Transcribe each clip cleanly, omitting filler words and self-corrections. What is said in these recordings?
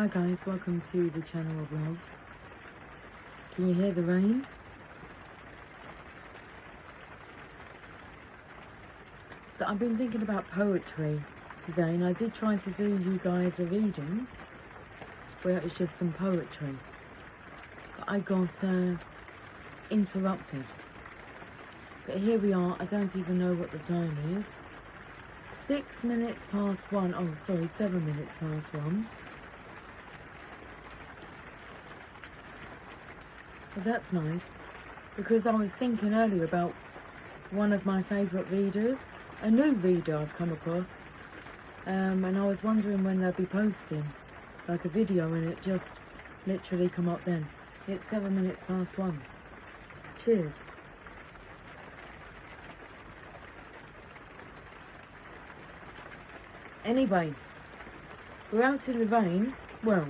Hi guys, welcome to the channel of love. Can you hear the rain? So I've been thinking about poetry today, and I did try to do you guys a reading where it's just some poetry, but I got interrupted. But here we are. I don't even know what the time is. 6 minutes past 1. Oh sorry, 7 minutes past 1. Well, that's nice, because I was thinking earlier about one of my favourite readers, a new reader I've come across, and I was wondering when they'll be posting like a video, and it just literally come up then. It's 7 minutes past 1. Cheers. Anyway, we're out in the rain. Well,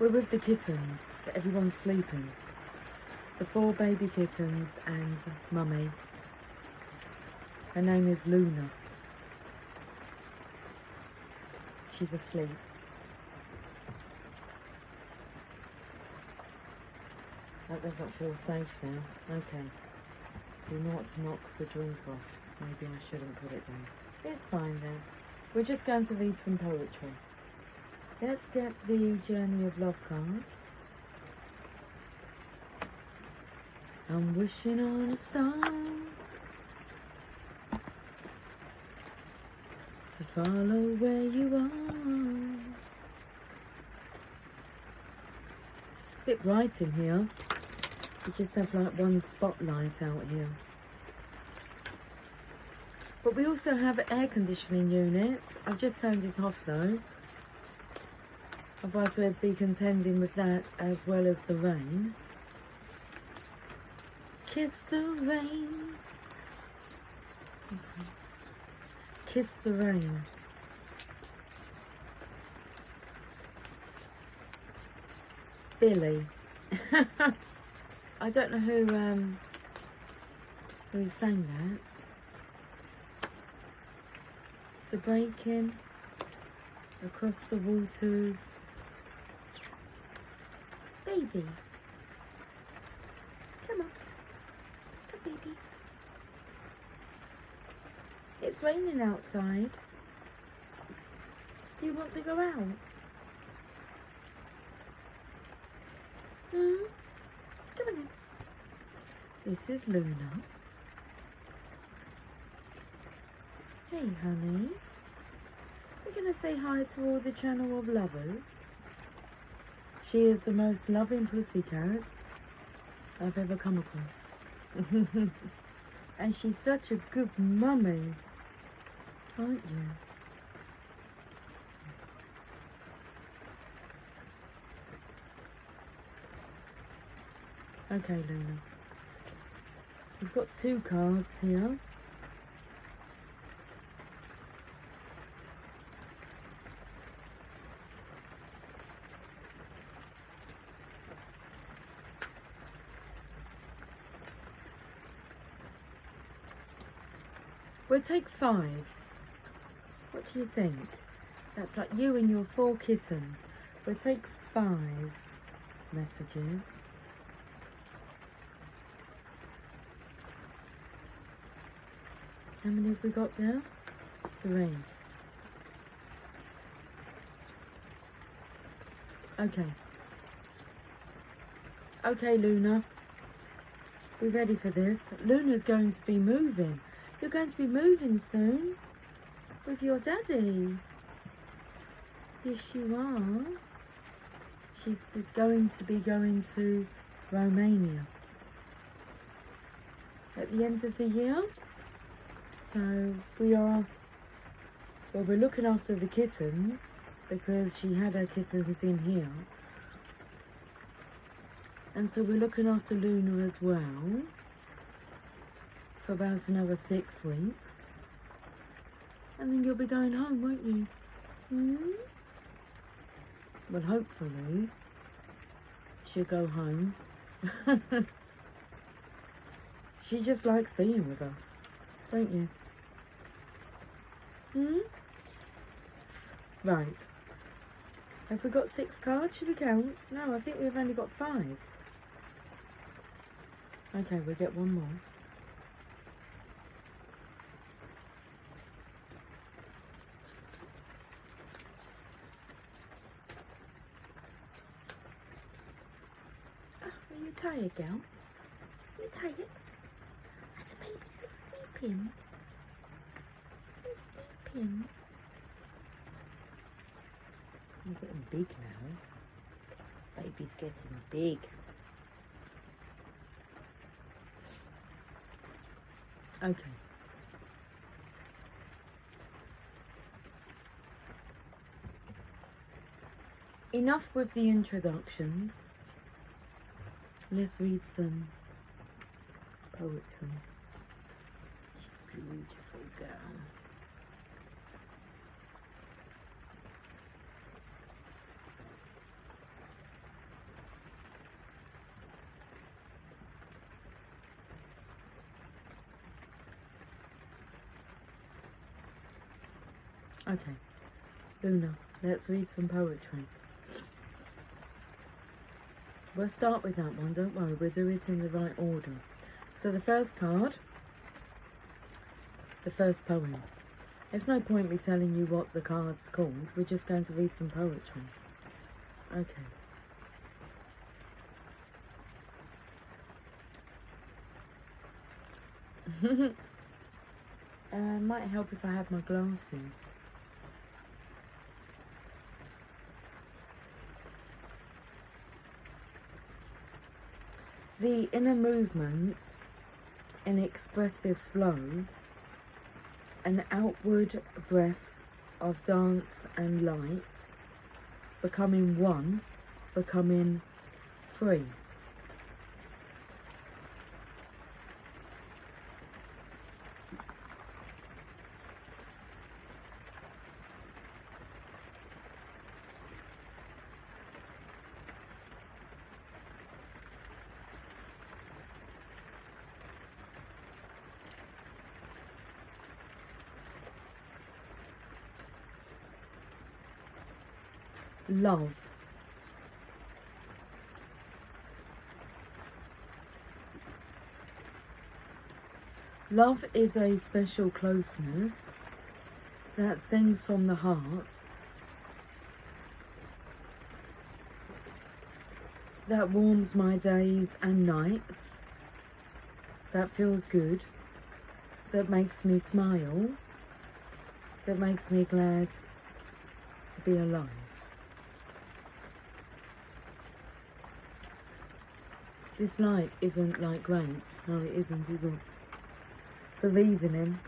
we're with the kittens, but everyone's sleeping. The 4 baby kittens and Mummy. Her name is Luna. She's asleep. That doesn't feel safe there. Okay. Do not knock the drink off. Maybe I shouldn't put it down. It's fine then. We're just going to read some poetry. Let's get the Journey of Love cards. I'm wishing on a star to follow where you are. Bit bright in here. We just have like one spotlight out here. But we also have an air conditioning unit. I've just turned it off though. Otherwise we'd be contending with that as well as the rain. Kiss the rain. Okay. Kiss the rain. Billy. I don't know who sang that. The breaking across the waters. Baby. Come on. Come, baby. It's raining outside. Do you want to go out? Come on in. This is Luna. Hey, honey. We're going to say hi to all the channel of lovers. She is the most loving pussycat I've ever come across. And she's such a good mummy, aren't you? Okay, Luna. We've got 2 cards here. We'll take 5. What do you think? That's like you and your 4 kittens. We'll take 5 messages. How many have we got there? 3. Okay. Okay, Luna. We're ready for this. Luna's going to be moving. You're going to be moving soon with your daddy. Yes, you are. She's going to be going to Romania at the end of the year. So we're looking after the kittens because she had her kittens in here. And so we're looking after Luna as well for about another 6 weeks. And then you'll be going home, won't you? Well, hopefully she'll go home. She just likes being with us, don't you? Right, Have we got 6 cards? Should we count? No, I think we've only got 5. Okay, we'll get one more. Oh, are you tired, girl? Are you tired? Are the babies all sleeping? All sleeping? I'm getting big now. Baby's getting big. Okay. Enough with the introductions. Let's read some poetry. Beautiful girl. Okay, Luna, let's read some poetry. We'll start with that one, don't worry, we'll do it in the right order. So the first card, the first poem. There's no point me telling you what the card's called, we're just going to read some poetry. Okay. Might help if I had my glasses. The inner movement, an expressive flow, an outward breath of dance and light, becoming one, becoming free. Love. Love is a special closeness that sings from the heart, that warms my days and nights, that feels good, that makes me smile, that makes me glad to be alive. This light isn't like great. No, it isn't, is it? For reading him.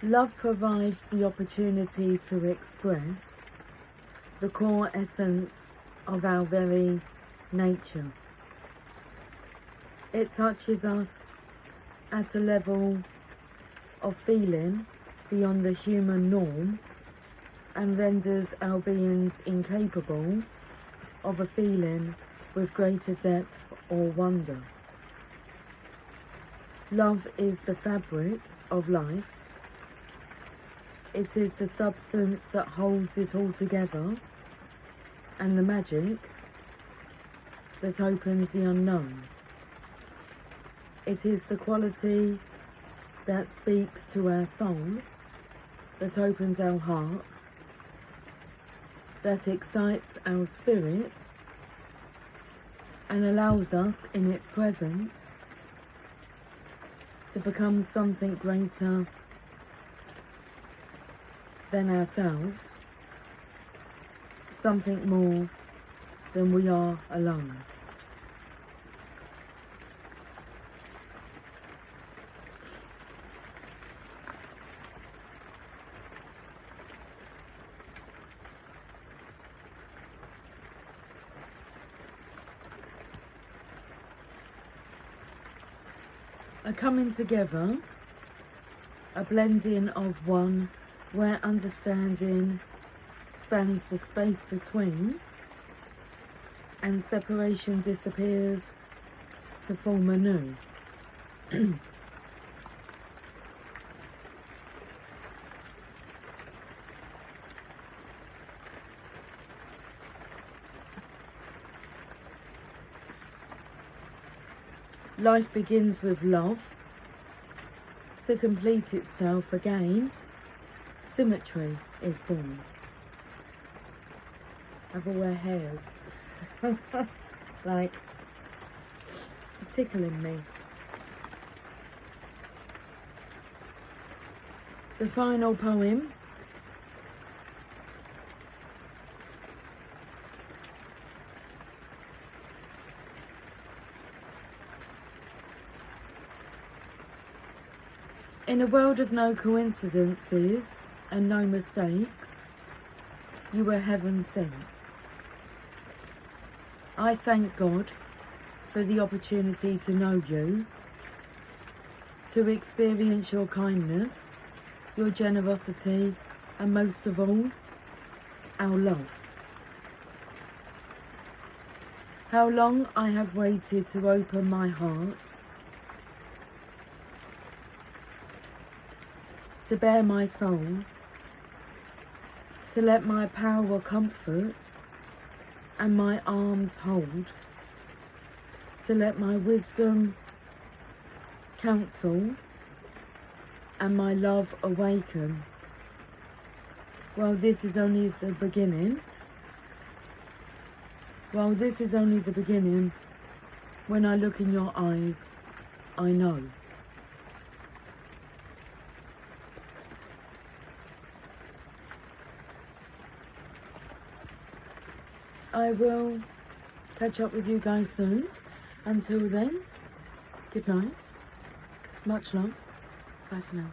Love provides the opportunity to express the core essence of our very nature. It touches us at a level of feeling beyond the human norm and renders our beings incapable of a feeling with greater depth or wonder. Love is the fabric of life. It is the substance that holds it all together and the magic that opens the unknown. It is the quality that speaks to our soul, that opens our hearts, that excites our spirit and allows us in its presence to become something greater than ourselves, something more than we are alone. A coming together, a blending of one where understanding spans the space between and separation disappears to form anew. Life begins with love. To complete itself again, symmetry is born. I've all wear hairs. Like, tickling me. The final poem. In a world of no coincidences and no mistakes, you were heaven sent. I thank God for the opportunity to know you, to experience your kindness, your generosity, and most of all, our love. How long I have waited to open my heart, to bare my soul, to let my power comfort and my arms hold, to let my wisdom counsel and my love awaken. Well, this is only the beginning. Well, this is only the beginning. When I look in your eyes, I know. I will catch up with you guys soon. Until then, good night. Much love. Bye for now.